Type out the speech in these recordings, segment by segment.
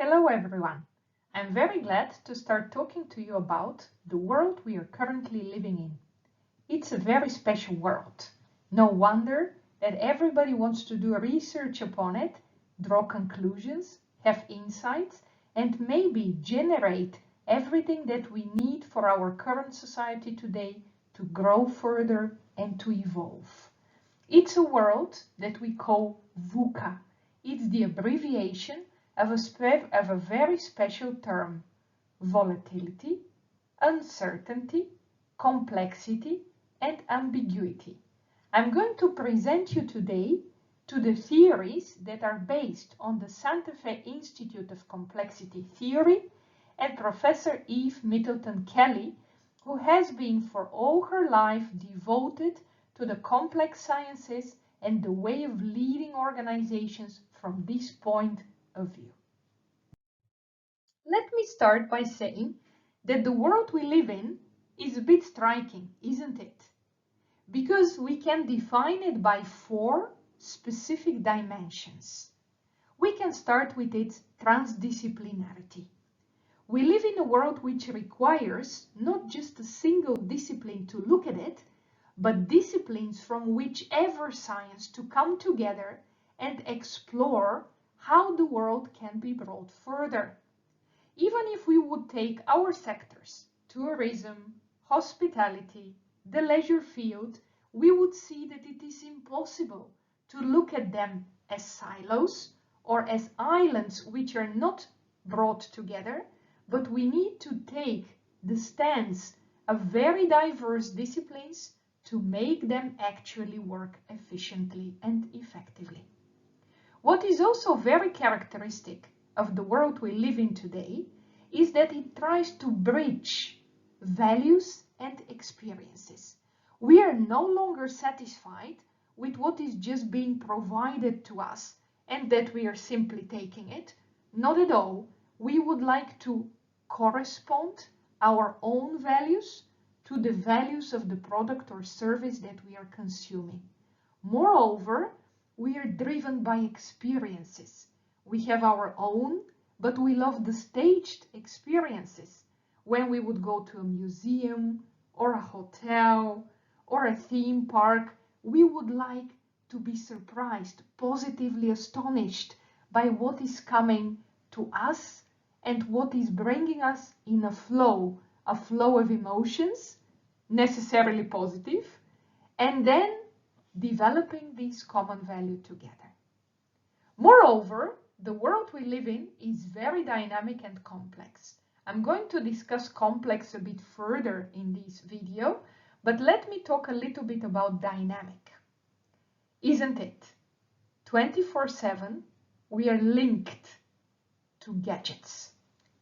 Hello everyone. I'm very glad to start talking to you about the world we are currently living in. It's a very special world. No wonder that everybody wants to do research upon it, draw conclusions, have insights, and maybe generate everything that we need for our current society today to grow further and to evolve. It's a world that we call VUCA. It's the abbreviation of a very special term: volatility, uncertainty, complexity, and ambiguity. I'm going to present you today to the theories that are based on the Santa Fe Institute of Complexity Theory and Professor Eve Middleton Kelly, who has been for all her life devoted to the complex sciences and the way of leading organizations from this point of view. Let me start by saying that the world we live in is a bit striking, isn't it? Because we can define it by 4 specific dimensions. We can start with its transdisciplinarity. We live in a world which requires not just a single discipline to look at it, but disciplines from whichever science to come together and explore how the world can be brought further. Even if we would take our sectors, tourism, hospitality, the leisure field, we would see that it is impossible to look at them as silos or as islands which are not brought together, but we need to take the stance of very diverse disciplines to make them actually work efficiently and effectively. What is also very characteristic of the world we live in today is that it tries to bridge values and experiences. We are no longer satisfied with what is just being provided to us and that we are simply taking it. Not at all. We would like to correspond our own values to the values of the product or service that we are consuming. Moreover, we are driven by experiences. We have our own, but we love the staged experiences. When we would go to a museum or a hotel or a theme park, we would like to be surprised, positively astonished by what is coming to us and what is bringing us in a flow of emotions, necessarily positive, and then developing this common value together. Moreover, the world we live in is very dynamic and complex. I'm going to discuss complex a bit further in this video, but let me talk a little bit about dynamic. Isn't it? 24/7, we are linked to gadgets,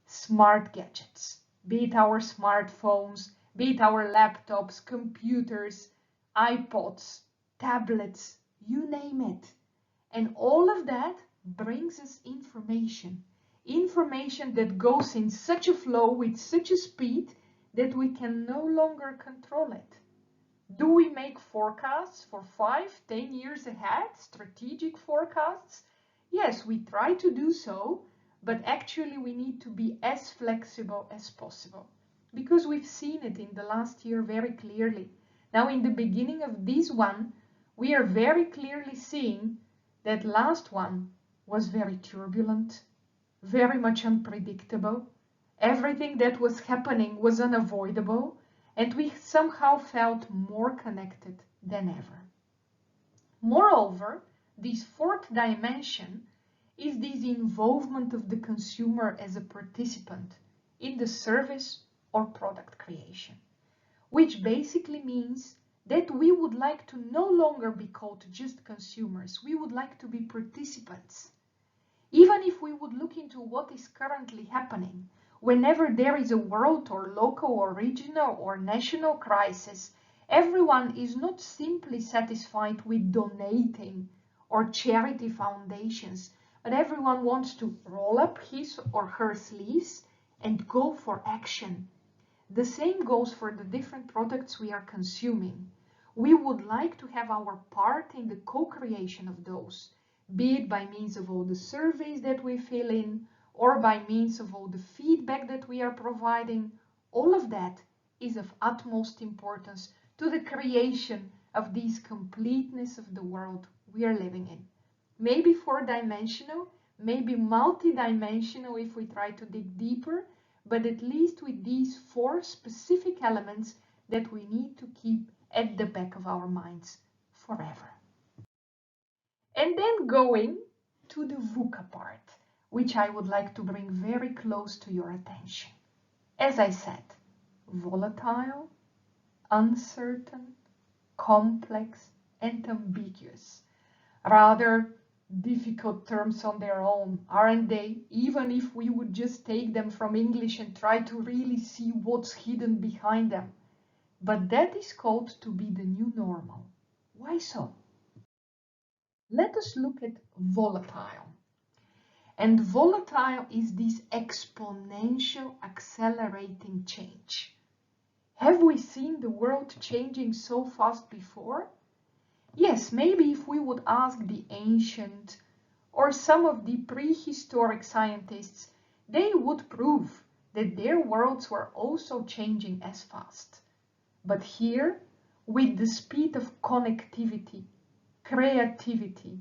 smart gadgets, be it our smartphones, be it our laptops, computers, iPods, tablets, you name it. And all of that brings us information. Information that goes in such a flow with such a speed that we can no longer control it. Do we make forecasts for 5, 10 years ahead, strategic forecasts? Yes, we try to do so, but actually we need to be as flexible as possible because we've seen it in the last year very clearly. Now in the beginning of this one, we are very clearly seeing that last one was very turbulent, very much unpredictable. Everything that was happening was unavoidable, and we somehow felt more connected than ever. Moreover, this 4th dimension is this involvement of the consumer as a participant in the service or product creation, which basically means that we would like to no longer be called just consumers. We would like to be participants. Even if we would look into what is currently happening, whenever there is a world or local or regional or national crisis, everyone is not simply satisfied with donating or charity foundations, but everyone wants to roll up his or her sleeves and go for action. The same goes for the different products we are consuming. We would like to have our part in the co-creation of those, be it by means of all the surveys that we fill in, or by means of all the feedback that we are providing, all of that is of utmost importance to the creation of this completeness of the world we are living in. Maybe four-dimensional, maybe multi-dimensional if we try to dig deeper, but at least with these four specific elements that we need to keep at the back of our minds forever. And then going to the VUCA part, which I would like to bring very close to your attention. As I said, volatile, uncertain, complex, and ambiguous. Rather difficult terms on their own, aren't they? Even if we would just take them from English and try to really see what's hidden behind them. But that is called to be the new normal. Why so? Let us look at volatile. And volatile is this exponential accelerating change. Have we seen the world changing so fast before? Yes, maybe if we would ask the ancient or some of the prehistoric scientists, they would prove that their worlds were also changing as fast. But here, with the speed of connectivity, creativity,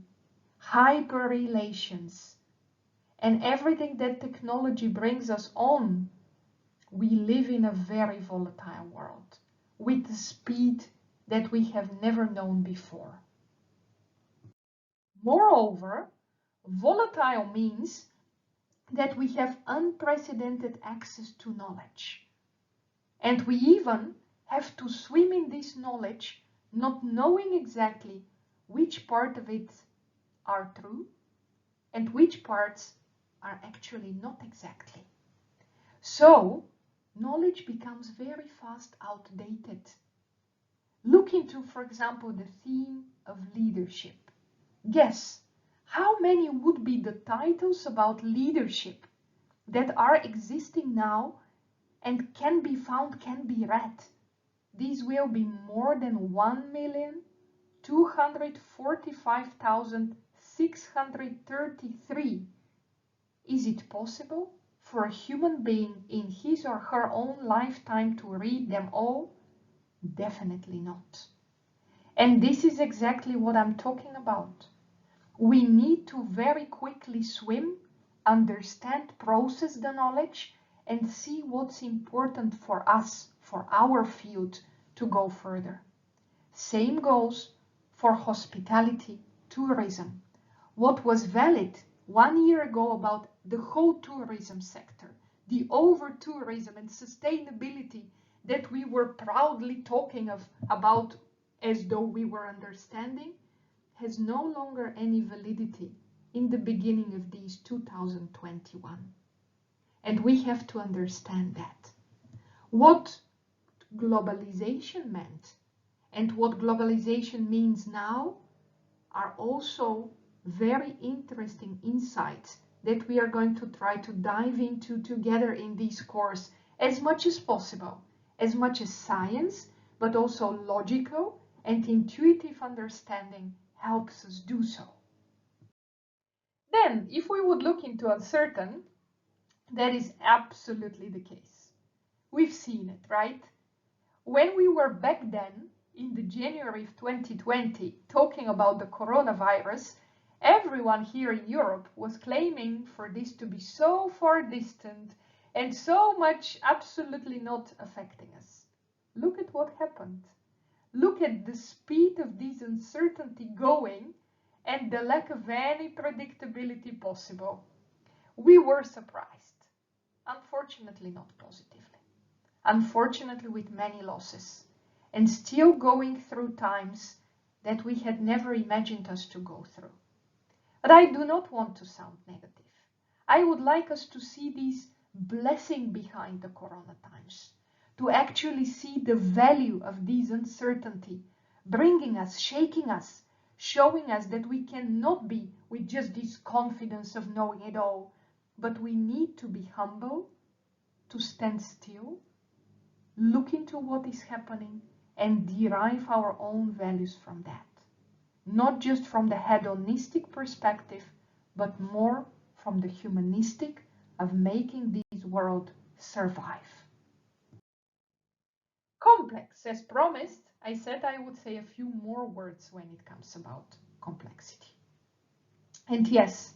hyperrelations, and everything that technology brings us on, we live in a very volatile world with the speed that we have never known before. Moreover, volatile means that we have unprecedented access to knowledge. And we even have to swim in this knowledge, not knowing exactly which part of it are true and which parts are actually not exactly. So, knowledge becomes very fast outdated. Look into, for example, the theme of leadership. Guess, how many would be the titles about leadership that are existing now and can be found, can be read? These will be more than 1,245,633. Is it possible for a human being in his or her own lifetime to read them all? Definitely not. And this is exactly what I'm talking about. We need to very quickly swim, understand, process the knowledge, and see what's important for us, for our field, to go further. Same goes for hospitality, tourism. What was valid 1 year ago about the whole tourism sector, the over-tourism and sustainability that we were proudly talking about as though we were understanding, has no longer any validity in the beginning of these 2021. And we have to understand that. What globalization meant and what globalization means now are also very interesting insights that we are going to try to dive into together in this course as much as possible, as much as science, but also logical and intuitive understanding helps us do so. Then, if we would look into uncertain, that is absolutely the case. We've seen it, right? When we were back then, in the January of 2020, talking about the coronavirus, everyone here in Europe was claiming for this to be so far distant and so much absolutely not affecting us. Look at what happened. Look at the speed of this uncertainty going and the lack of any predictability possible. We were surprised. Unfortunately, not positively. Unfortunately, with many losses. And still going through times that we had never imagined us to go through. But I do not want to sound negative. I would like us to see this blessing behind the corona times, to actually see the value of this uncertainty, bringing us, shaking us, showing us that we cannot be with just this confidence of knowing it all, but we need to be humble, to stand still, look into what is happening, and derive our own values from that. Not just from the hedonistic perspective, but more from the humanistic, of making this world survive. Complex, as promised, I said I would say a few more words when it comes about complexity. And yes,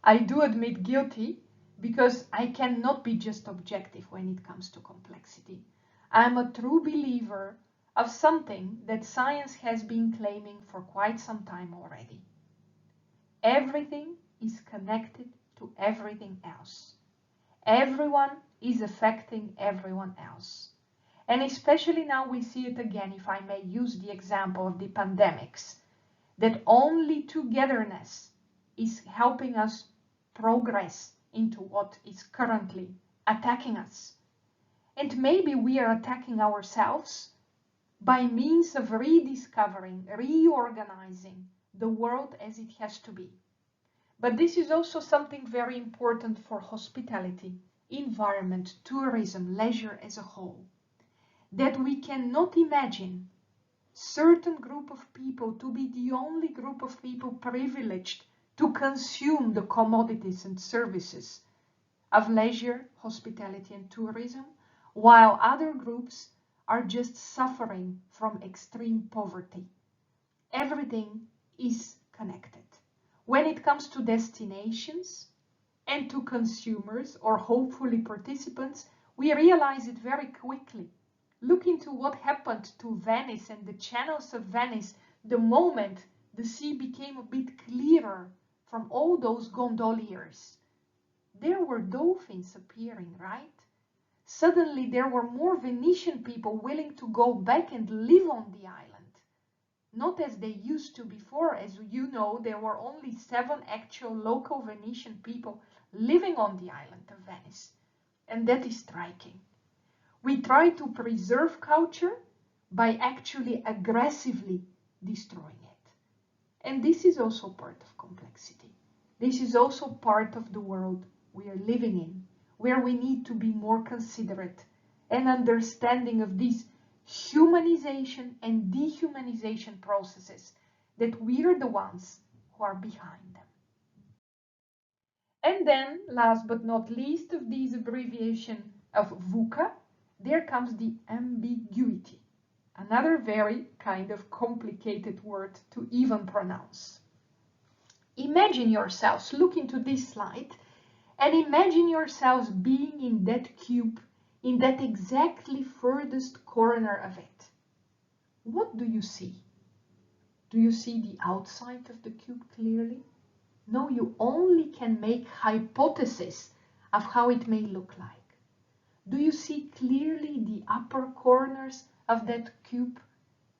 I do admit guilty because I cannot be just objective when it comes to complexity. I'm a true believer of something that science has been claiming for quite some time already. Everything is connected to everything else. Everyone is affecting everyone else. And especially now we see it again, if I may use the example of the pandemics, that only togetherness is helping us progress into what is currently attacking us. And maybe we are attacking ourselves by means of rediscovering, reorganizing the world as it has to be. But this is also something very important for hospitality, environment, tourism, leisure as a whole. That we cannot imagine certain group of people to be the only group of people privileged to consume the commodities and services of leisure, hospitality and tourism, while other groups are just suffering from extreme poverty. Everything is connected. When it comes to destinations and to consumers or hopefully participants, we realize it very quickly. Look into what happened to Venice and the channels of Venice the moment the sea became a bit clearer from all those gondoliers. There were dolphins appearing, right? Suddenly there were more Venetian people willing to go back and live on the island. Not as they used to before. As you know, there were only 7 actual local Venetian people living on the island of Venice. And that is striking. We try to preserve culture by actually aggressively destroying it. And this is also part of complexity. This is also part of the world we are living in, where we need to be more considerate and understanding of these humanization and dehumanization processes that we are the ones who are behind them. And then, last but not least of these abbreviation of VUCA, there comes the ambiguity, another very kind of complicated word to even pronounce. Imagine yourselves, look into this slide, and imagine yourselves being in that cube, in that exactly furthest corner of it. What do you see? Do you see the outside of the cube clearly? No, you only can make hypotheses of how it may look like. Do you see clearly the upper corners of that cube?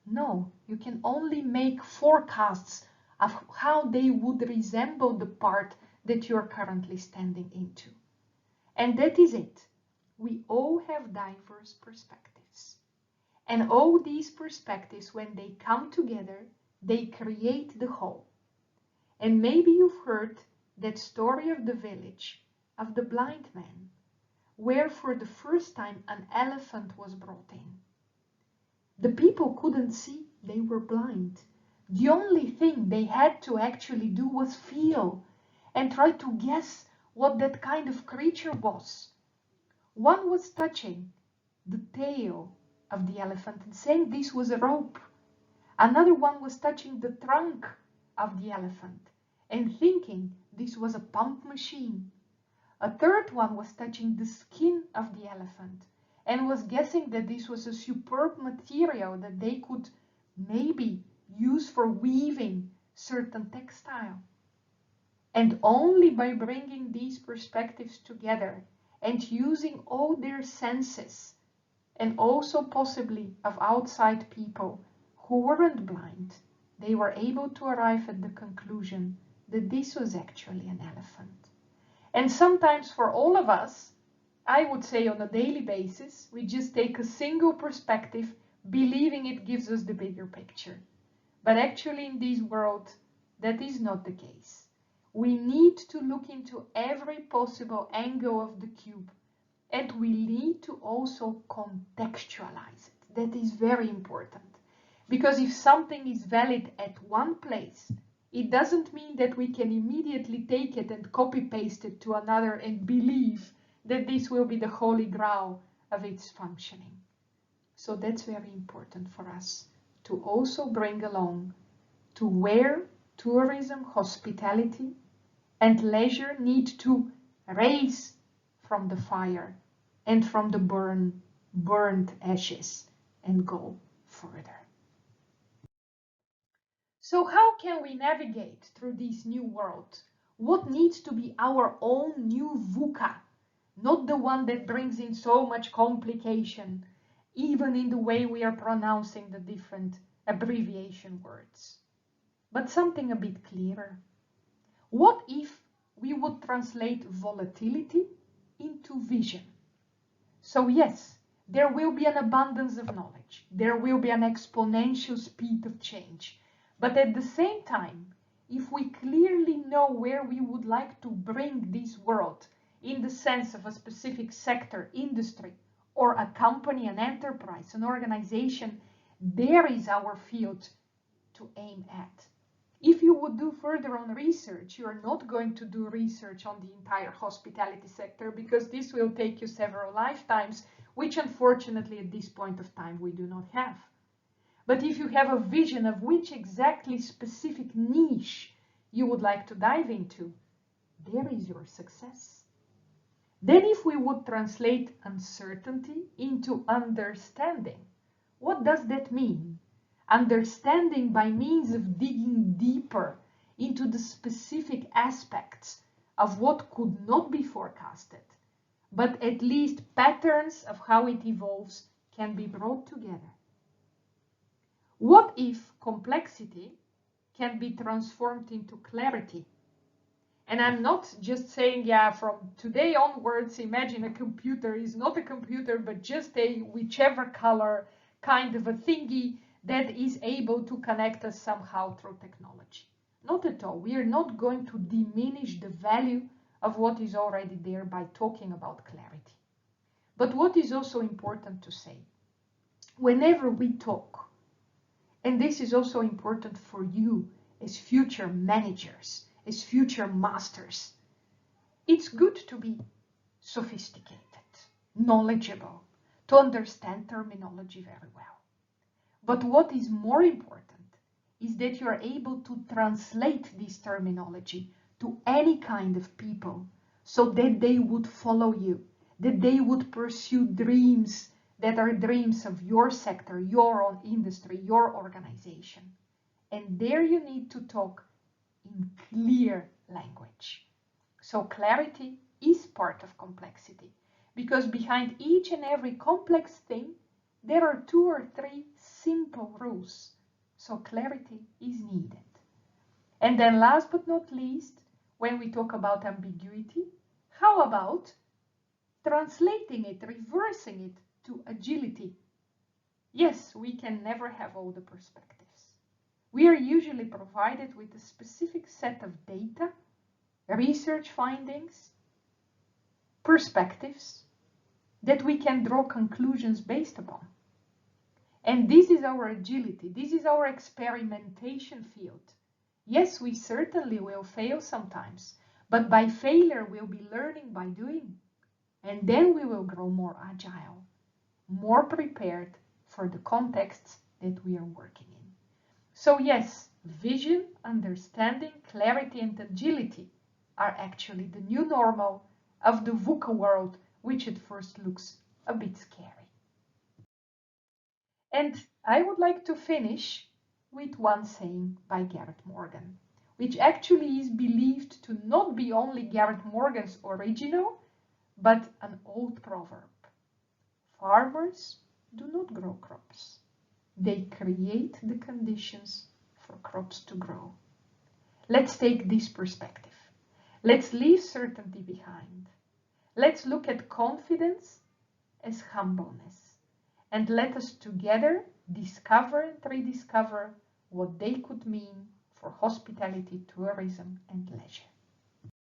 No, you can only make forecasts of how they would resemble the part that you're currently standing into. And that is it. We all have diverse perspectives. And all these perspectives, when they come together, they create the whole. And maybe you've heard that story of the village of the blind man, where for the first time an elephant was brought in. The people couldn't see, they were blind. The only thing they had to actually do was feel and try to guess what that kind of creature was. One was touching the tail of the elephant and saying this was a rope. Another one was touching the trunk of the elephant and thinking this was a pump machine. A third one was touching the skin of the elephant and was guessing that this was a superb material that they could maybe use for weaving certain textile. And only by bringing these perspectives together and using all their senses, and also possibly of outside people who weren't blind, they were able to arrive at the conclusion that this was actually an elephant. And sometimes for all of us, I would say on a daily basis, we just take a single perspective, believing it gives us the bigger picture. But actually in this world, that is not the case. We need to look into every possible angle of the cube, and we need to also contextualize it. That is very important. Because if something is valid at one place, It doesn't mean that we can immediately take it and copy paste it to another and believe that this will be the holy grail of its functioning. So that's very important for us to also bring along to where tourism, hospitality, and leisure need to rise from the fire and from the burned ashes and go further. So how can we navigate through this new world? What needs to be our own new VUCA, not the one that brings in so much complication, even in the way we are pronouncing the different abbreviation words, but something a bit clearer. What if we would translate volatility into vision? So yes, there will be an abundance of knowledge. There will be an exponential speed of change. But at the same time, if we clearly know where we would like to bring this world in the sense of a specific sector, industry, or a company, an enterprise, an organization, there is our field to aim at. If you would do further on research, you are not going to do research on the entire hospitality sector because this will take you several lifetimes, which unfortunately at this point of time we do not have. But if you have a vision of which exactly specific niche you would like to dive into, there is your success. Then if we would translate uncertainty into understanding, what does that mean? Understanding by means of digging deeper into the specific aspects of what could not be forecasted, but at least patterns of how it evolves can be brought together. What if complexity can be transformed into clarity? And I'm not just saying, yeah, from today onwards, imagine a computer is not a computer, but just a whichever color kind of a thingy that is able to connect us somehow through technology. Not at all. We are not going to diminish the value of what is already there by talking about clarity. But what is also important to say, whenever we talk, and this is also important for you as future managers, as future masters, it's good to be sophisticated, knowledgeable, to understand terminology very well. But what is more important is that you are able to translate this terminology to any kind of people so that they would follow you, that they would pursue dreams that are dreams of your sector, your own industry, your organization. And there you need to talk in clear language. So clarity is part of complexity, because behind each and every complex thing, there are 2 or 3 simple rules. So clarity is needed. And then last but not least, when we talk about ambiguity, how about translating it, reversing it to agility? Yes, we can never have all the perspectives. We are usually provided with a specific set of data, research findings, perspectives that we can draw conclusions based upon. And this is our agility. This is our experimentation field. Yes, we certainly will fail sometimes, but by failure we'll be learning by doing. And then we will grow more agile, more prepared for the contexts that we are working in. So yes, vision, understanding, clarity, and agility are actually the new normal of the VUCA world, which at first looks a bit scary. And I would like to finish with one saying by Garrett Morgan, which actually is believed to not be only Garrett Morgan's original, but an old proverb. Farmers do not grow crops. They create the conditions for crops to grow. Let's take this perspective. Let's leave certainty behind. Let's look at confidence as humbleness. And let us together discover and rediscover what they could mean for hospitality, tourism, and leisure.